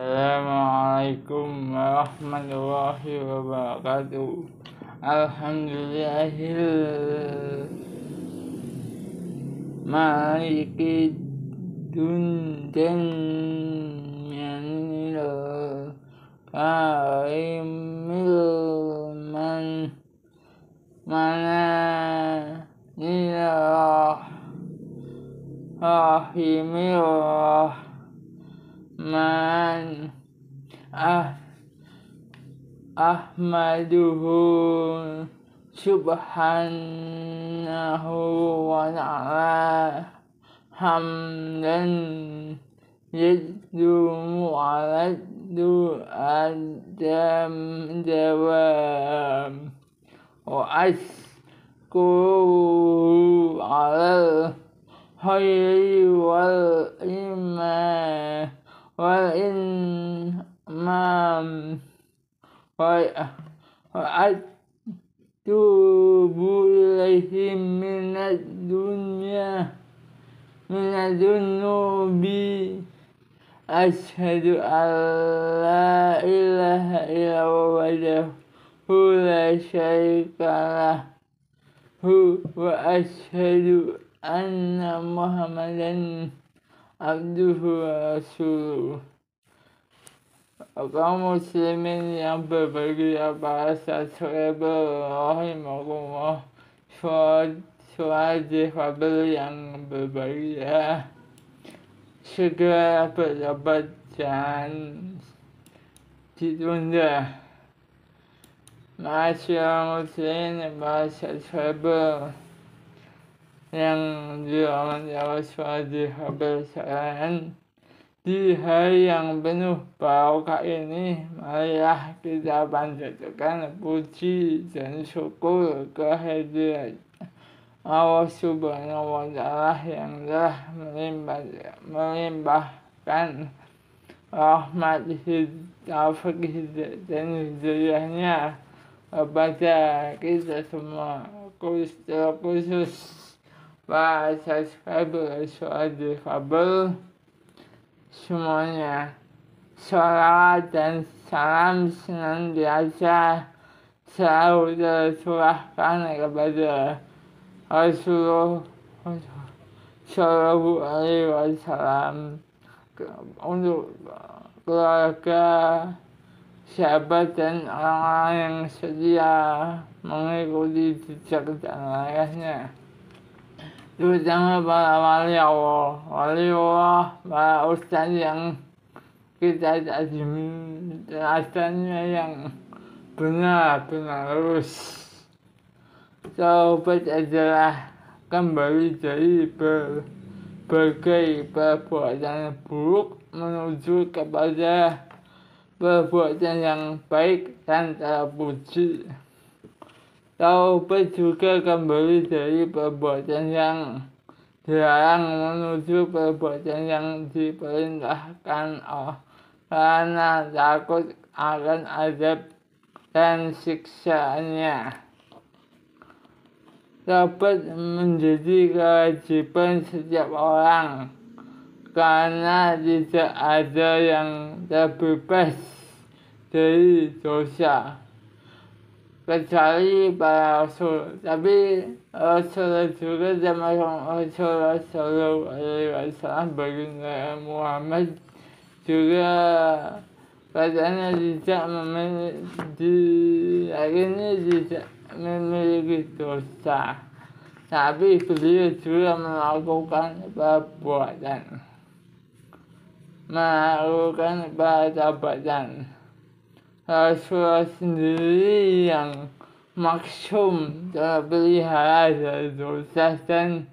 Assalamualaikum warahmatullahi wabarakatuh. Alhamdulillahil maliki dunjan yanil karimil man mana nilah rahimil man ahmaduhu subhanahu wa ta'ala hamdan yadumu ala du'adam dawam wa ashkuru ala khayri wal iman wal imam wa atubu ilaihim minad dunubi asyhadu an la ilaha illallah wahdahu la syarika lahu wa asyhadu anna muhammadan abduhu wa rasuluh. Kaum muslimin yang berbahagia, bahasa rahimahullah, suara fabel yang berbahagia, segera bertobat jangan ditunda. Masyarakat muslimin, bahasa fabel yang dirahmati Allah SWT sekalian, di hari yang penuh barokah ini, marilah kita panjatkan puji dan syukur kehadirat Allah Subhanahu wa Ta'ala yang telah melimpahkan rahmat, taufik dan hidayahnya kepada kita semua, khusus bahasa fabel, suara fabel semuanya. Salawat dan salam senantiasa selalu tercurahkan kepada Rasulullah Shallallahu Alaihi Wasallam, untuk keluarga, sahabat dan orang-orang yang setia mengikuti jejak dan layaknya, terutama para wali Allah, para ustaz yang kita tajam alasannya yang benar-benar lurus. Taubat adalah kembali dari berbagai perbuatan buruk menuju kepada perbuatan yang baik dan terpuji. Taubat juga kembali dari perbuatan yang dilarang menuju perbuatan yang diperintahkan karena takut akan azab dan siksaannya. Taubat menjadi kewajiban setiap orang, karena tidak ada yang terbebas dari dosa kecuali para rasul. Tapi Rasul juga termasuk Rasulullah Shallallahu Alaihi Wasallam, baginda Muhammad juga katanya tidak memiliki dosa, tapi beliau juga melakukan perbuatan. Rasulullah sendiri yang maksum, terpelihara dari dosa dan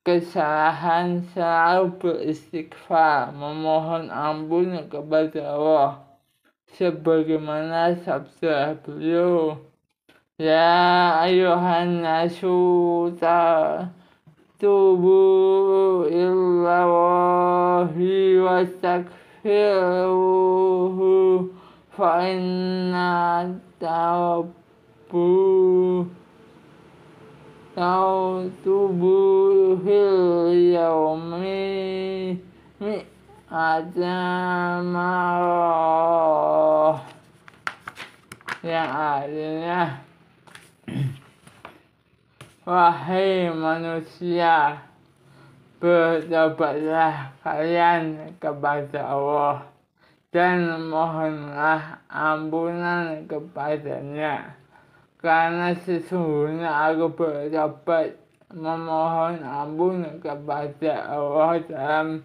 kesalahan, selalu beristighfar, memohon ampun kepada Allah, sebagaimana sabda beliau, ya ayuhan nasu tubu illallahi wastaghfiruhu fa inna taubu fil yaumi ada marah yang artinya wahai manusia, bertobatlah kalian kepada Allah dan mohonlah ampunan kepadanya, karena sesungguhnya aku bertobat memohon ampun kepada Allah dalam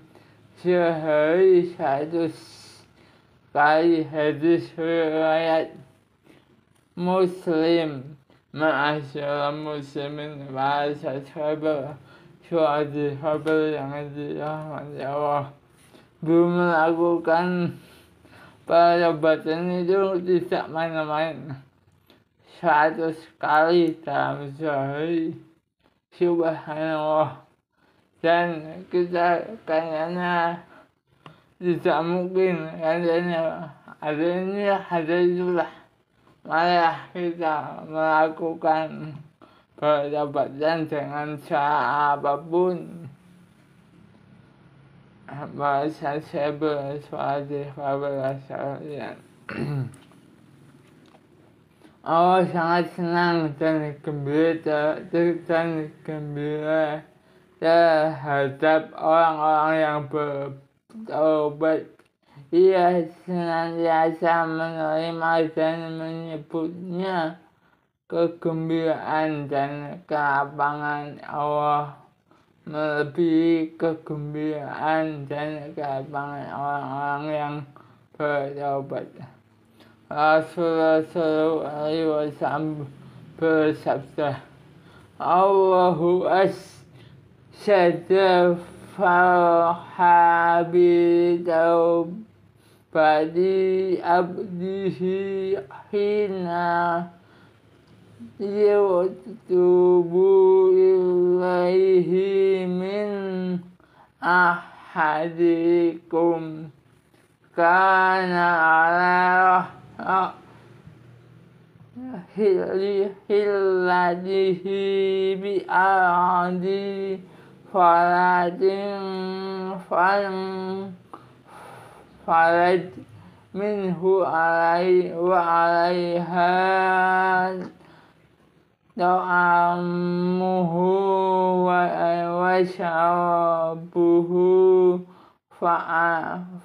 sehari 100 kali. Hadis riwayat Muslim. Ma'asyarul muslimin wal sahabat yang dirahmati Allah, belum melakukan pertobatan itu tidak main-main. 100 kali dalam sehari, subhanallah. Dan kita kayaknya tidak mungkin katanya ada itulah, malah kita melakukan pertobatan dengan cara apapun. Bahasa saya bersuara sekalian. Allah sangat senang dan gembira terhadap orang-orang yang bertobat. Ia senantiasa menerima dan menyebutnya kegembiraan dan kelapangan Allah, melebihi kegembiraan dan kelapangan orang-orang yang bertobat. Rasulullah SAW bersabda, Allahu asyadda farha bitaubati abdihi hina yutubu ilaihi min ahadikum kana ala hilladihi bi'adi faradin farad minhu wa alaiha ta'amuhu wa syarabuhu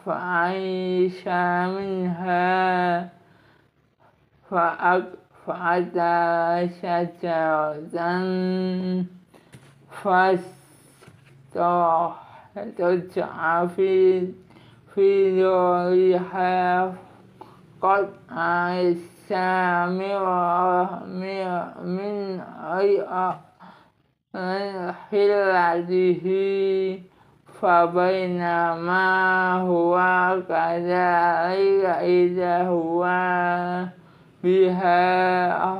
fa'aisha minha fa'ata syajaratan fastaja'a fi dhuriha qad aisha min hilladihi fabainama huwa kadhalika idza huwa biha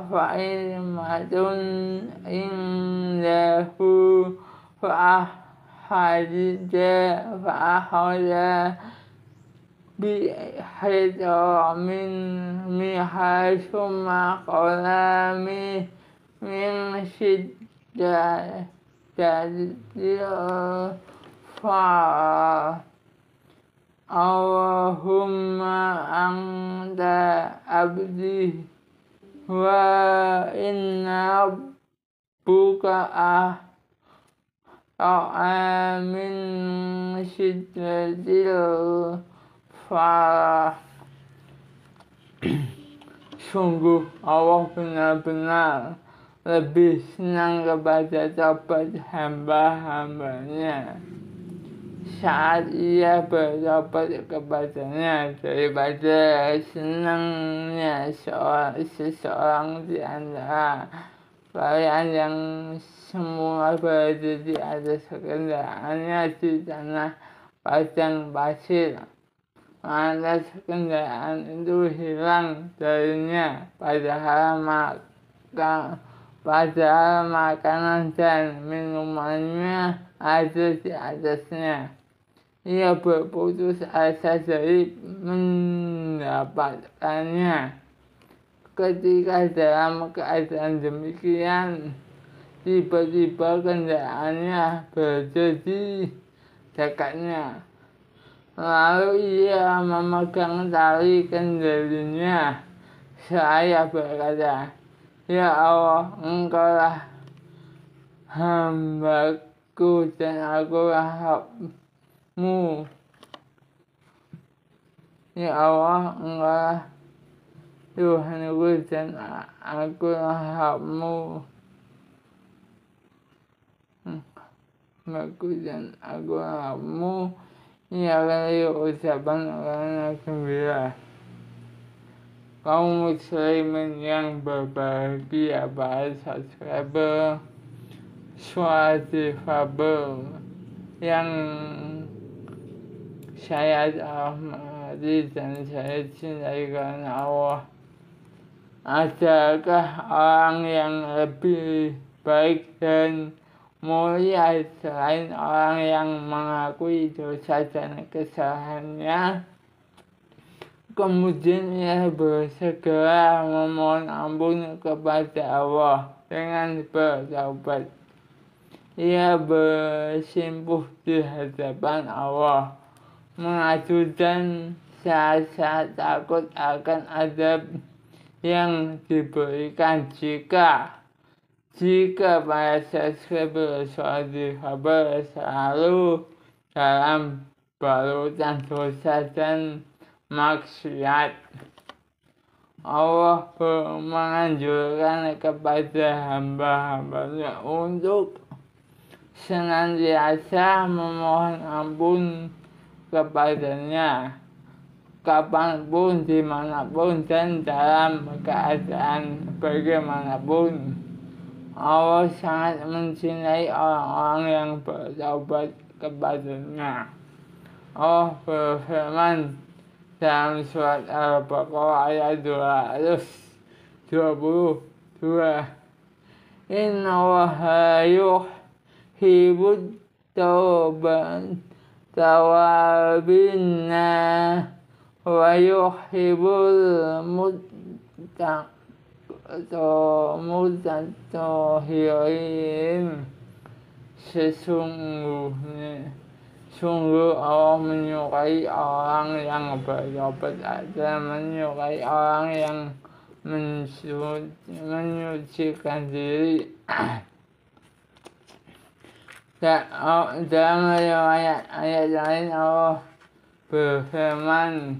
fa'imatun indahu fa'akhadha bihitamin miha summa qala min syiddatil Allahumma anta abdi wa inna rabbuka min syiddatil farah. Sungguh Allah benar-benar lebih senang kepada tobat hamba-hambanya saat ia bertobat kepadanya daripada senangnya seseorang di antara kalian yang semua berada di atas kendaraannya di tanah padang pasir, lantas kendaraan itu hilang darinya, padahal makanan dan minumannya ada di atasnya. Ia berputus asa dari mendapatkannya. Ketika dalam keadaan demikian, tiba-tiba kendaraannya berada di dekatnya. Lalu ia memegang tali kendalinya. Saya berkata, "Ya Allah, Engkaulah hamba-Ku dan akulah Rabb-Mu. Ya Allah, Engkaulah Tuhan-Ku dan akulah Rabb-Mu. Hamba-Ku dan akulah Rabb-Mu." Ini adalah ucapan orang yang gembira. Kaum muslimin yang berbahagia, para subscriber, suara difabel yang saya hormati dan saya cintai karena Allah. Adakah orang yang lebih baik dan mulia selain orang yang mengakui dosa dan kesalahannya, kemudian ia bersegera memohon ampun kepada Allah dengan bertaubat. Ia bersimpuh di hadapan Allah, mengadu dan rasa takut akan azab yang diberikan jika para subscriber soal difabel selalu dalam balutan dosa dan maksiat. Allah menganjurkan kepada hamba-hambanya untuk senantiasa memohon ampun kepadanya kapanpun, dimanapun, dan dalam keadaan bagaimanapun. Allah sangat mencintai orang-orang yang bertaubat kepadanya. Allah berfirman dalam surat Al-Baqarah ayat 222, Inna Allaha yuhibbut tawabina wa yuhibbul mutatahirin. Sungguh Allah menyukai orang yang bertobat dan menyukai orang yang menyucikan diri. Dalam ayat lain Allah berfirman,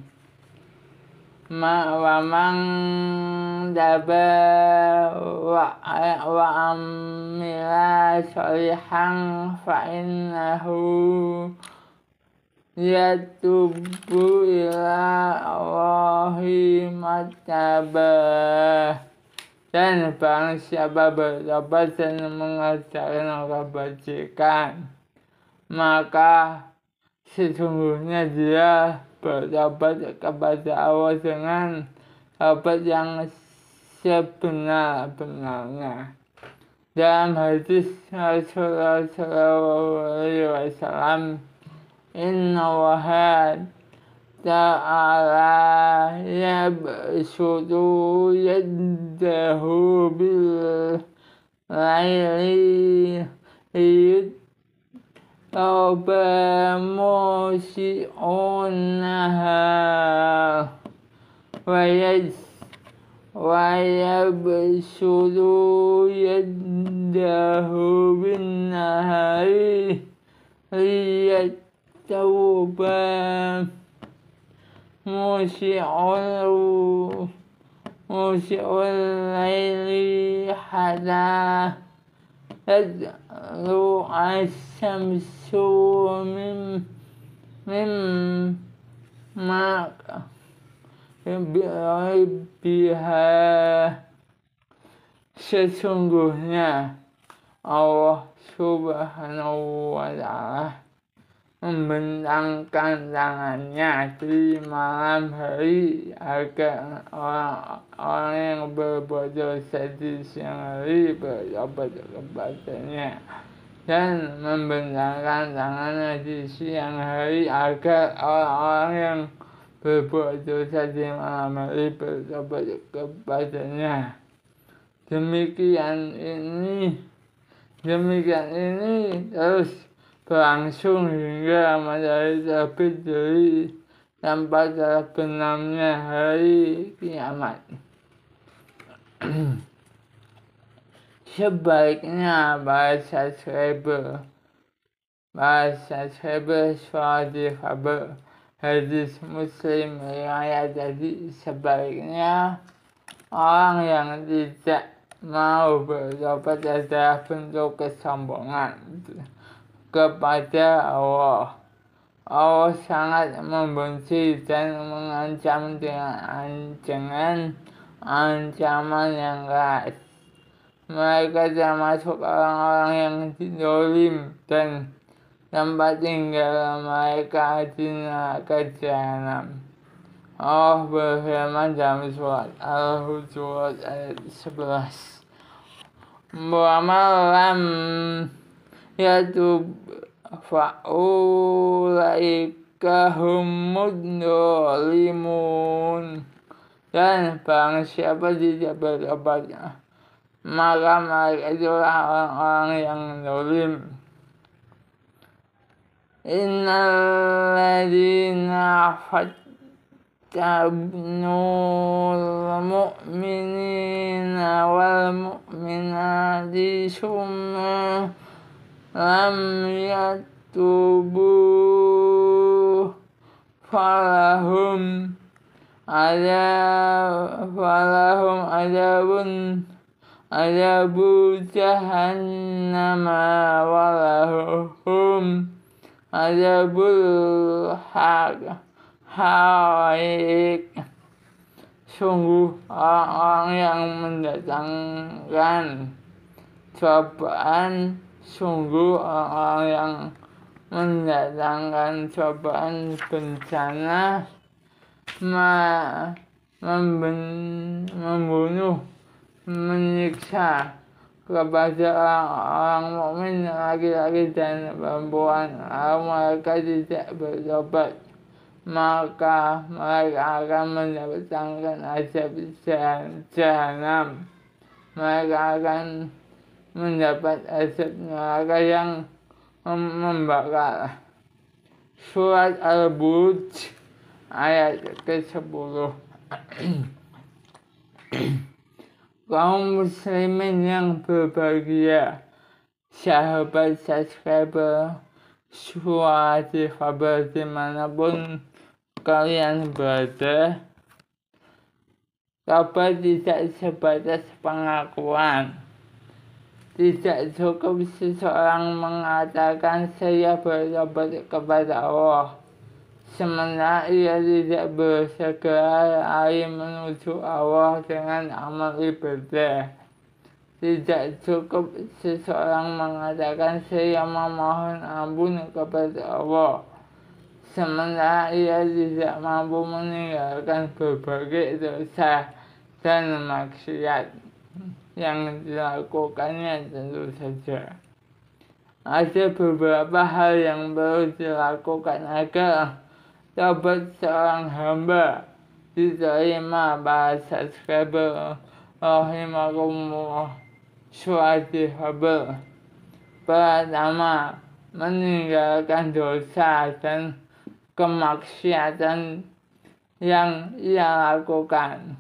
wa man taba wa amila sholihan fa innahu yatubu ila Allahi mataba. Dan barang siapa bertobat dan mengerjakan kebajikan, maka sesungguhnya dia bertobat kepada Allah dengan tobat yang sebenar-benarnya. Dalam hadis Rasulullah SAW, Inna Allaha ta'ala yabsutu yaddahu bil laili liyutawba musi'unaha wa yabsutu yaddahu bin nahari liyutawba musi'ul laili hatta tadlu asyamsu min biha. Sesungguhnya Allah Subhanahu wa Ta'ala membentangkan tangannya di malam hari agar orang-orang yang berbuat dosa di siang hari bertobat kepadanya, dan membentangkan tangannya di siang hari agar orang-orang yang berbuat dosa di malam hari bertobat kepadanya. Demikian ini terus berlangsung hingga matahari terbit dari tempat terbenamnya hari kiamat. Sebaliknya, bahasa suatu kabar hadis Muslim riwayat jadi sebaliknya orang yang tidak mau bertobat adalah bentuk kesombongan kepada Allah. Allah sangat membenci dan mengancam dengan ancaman yang keras. Mereka termasuk orang-orang yang zalim dan tempat tinggal mereka di neraka jahanam. Allah berfirman dalam surat Al-Hujurat ayat 11. Wa lam yatub fa'ulaika humud dzalimun. Dan barang siapa tidak bertobat, maka mereka itulah orang-orang yang zalim. Innal ladzina fatanul mu'minina wal mu'minati summa lam yatubu falahum adabu jahannama walahum adabul hariq. Sungguh orang-orang yang mendatangkan cobaan, bencana, membunuh, menyiksa kepada orang mukmin laki-laki dan perempuan, mereka tidak bertobat, maka mereka akan mendapatkan azab jahanam. Mereka akan mendapat azab neraka yang membakar. Surat Al-Buruj ayat ke-10. Kaum muslimin yang berbahagia, sahabat subscriber suatu kabar dimanapun kalian berada, kabar tidak sebatas pengakuan. Tidak cukup seseorang mengatakan saya bertobat kepada Allah, sementara ia tidak bersegera lari menuju Allah dengan amal ibadah. Tidak cukup seseorang mengatakan saya memohon ampun kepada Allah, sementara ia tidak mampu meninggalkan berbagai dosa dan maksiat yang dilakukannya. Tentu saja ada beberapa hal yang perlu dilakukan agar tobat seorang hamba diterima. Bahasa subscriber rahimakumullah. Suatu kabar pertama, meninggalkan dosa dan kemaksiatan yang ia lakukan.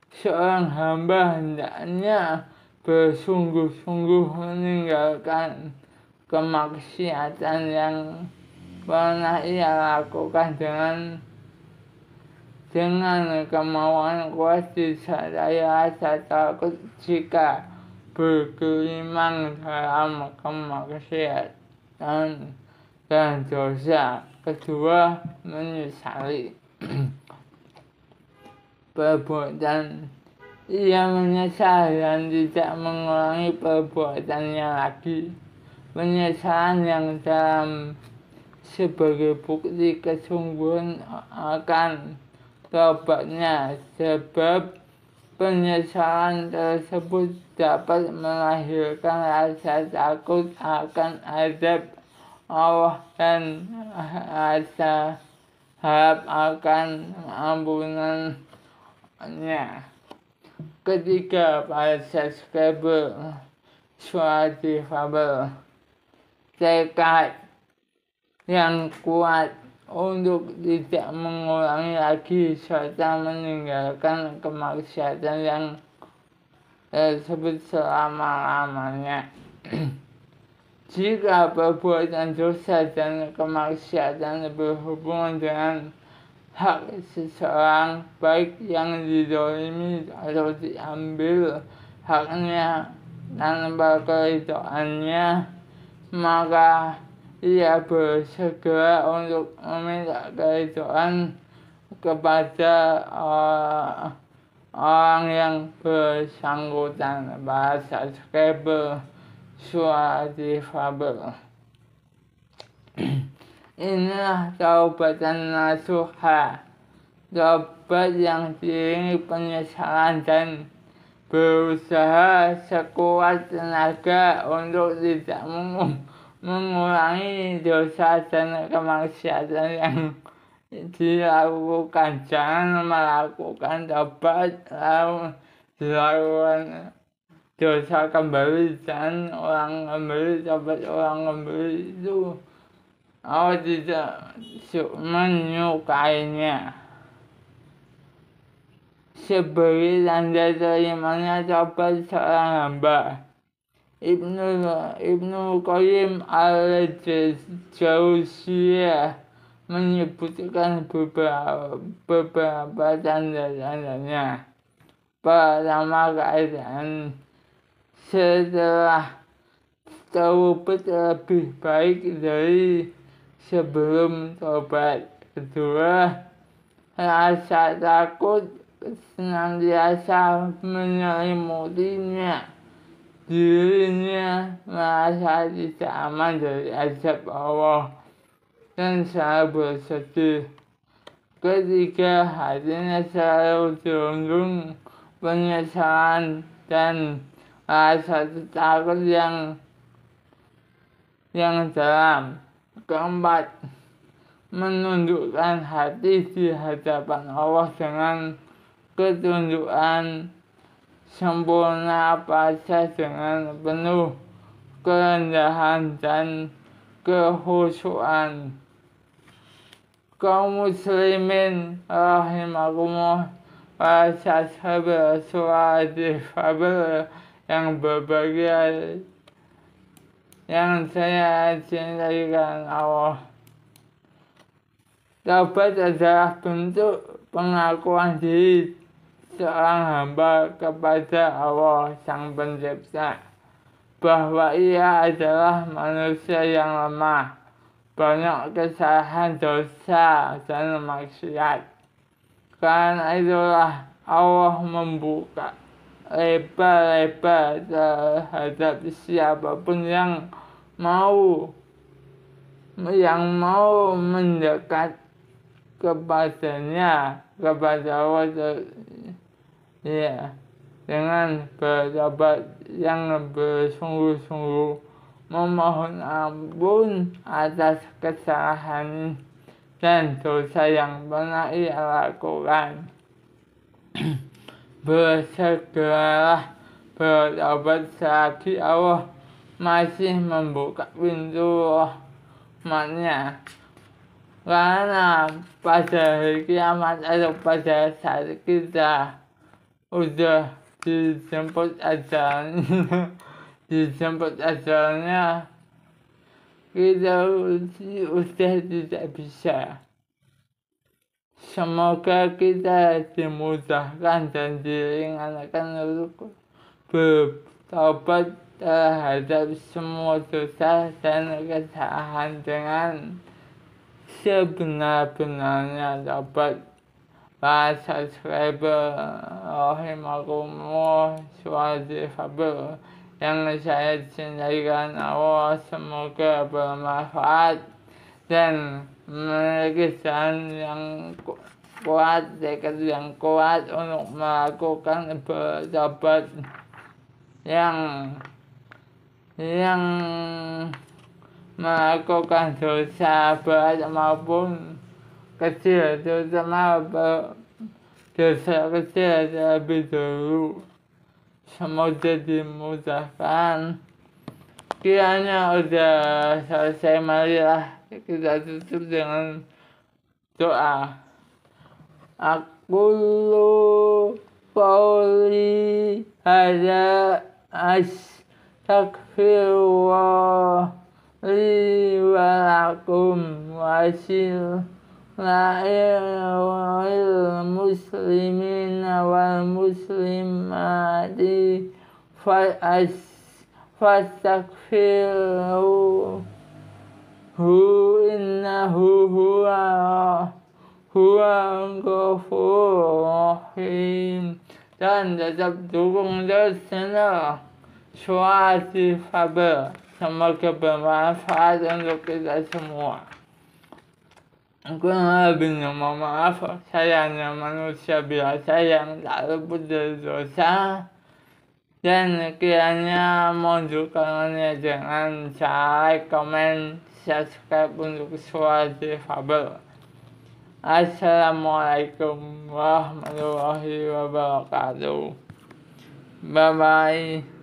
Seorang hamba hendaknya bersungguh-sungguh meninggalkan kemaksiatan yang pernah ia lakukan dengan kemauan kuat disertai rasa takut jika bergelimang dalam kemaksiatan dan dosa. Kedua, menyesali perbuatan. Ia menyesal dan tidak mengulangi perbuatannya lagi. Penyesalan yang dalam sebagai bukti kesungguhan akan tobatnya, sebab penyesalan tersebut dapat melahirkan rasa takut akan azab Allah dan rasa harap akan ampunannya. Ketiga, para subscriber suatu kabar, tekad yang kuat untuk tidak mengulangi lagi serta meninggalkan kemaksiatan yang tersebut selama-lamanya. Jika perbuatan dosa dan kemaksiatan berhubungan dengan hak seseorang, baik yang dizalimi atau diambil haknya tanpa keridoannya, maka ia bersegera untuk meminta keridoan kepada orang yang bersangkutan. Bahasa Skribel suara difabel. Inilah taubatan nasuha, taubat yang diiringi penyesalan dan berusaha sekuat tenaga untuk tidak mengulangi dosa dan kemaksiatan yang dilakukan. Jangan melakukan taubat lalu dilakukan dosa kembali, dan orang kembali, taubat orang kembali itu Allah tidak menyukainya. Sebagai tanda terimanya taubat seorang hamba, Ibnu Qayyim al-Jauziyah menyebutkan beberapa tanda-tandanya. Pertama, keadaan setelah taubat lebih baik dari sebelum taubat. Kedua, rasa takut senantiasa menyelimutinya. Dirinya merasa tidak aman dari azab Allah dan selalu bersedih. Ketiga, hatinya selalu dirundung penyesalan dan rasa takut yang dalam. Keempat, menundukkan hati di hadapan Allah dengan ketundukan sempurna, pasrah dengan penuh kerendahan dan kekhusyuan. Kaum muslimin rahimakumullah, para sahabat suara difabel yang berbahagia, yang saya cintai karena Allah. Taubat adalah bentuk pengakuan diri seorang hamba kepada Allah Sang Pencipta bahwa ia adalah manusia yang lemah, banyak kesalahan, dosa, dan maksiat. Karena itulah Allah membuka lebar-lebar terhadap siapapun yang mau mendekat kepadanya, kepada Allah, ya, dengan bertobat yang bersungguh-sungguh, memohon ampun atas kesalahan dan dosa yang pernah ia lakukan. Bersegeralah bertobat selagi Allah masih membuka pintu rahmatnya. Karena pada hari kiamat atau pada saat kita udah dijemput ajalnya, kita udah tidak bisa. Semoga kita dimudahkan dan diringankan untuk bertobat terhadap semua dosa dan kesalahan dengan sebenar-benarnya. Taubat. Bahasa Skribel rahimakumullah, suara difabel yang saya cintai karena Allah, semoga bermanfaat dan memiliki jalan yang kuat, tekad yang kuat untuk melakukan bertobat yang melakukan dosa berat maupun kecil, terutama dosa kecil terlebih dahulu. Semoga dimudahkan kiranya udah selesai, marilah kita tutup dengan doa. Aqulu qauli hadza astaghfirullah li wa lakum wasil la'il muslimin wal muslimati fastaghfiruhu innahu huwa ghafurur rahim. Dan tetap dukung terus channel Suara Fabel. Semoga bermanfaat untuk kita semua. Kurang lebihnya mohon maaf, saya hanya manusia biasa yang tak luput dari dosa. Dan kiranya mohon dukungannya dengan cara like, komen, subscribe untuk Suara Fabel. Assalamualaikum warahmatullahi wabarakatuh. Bye bye.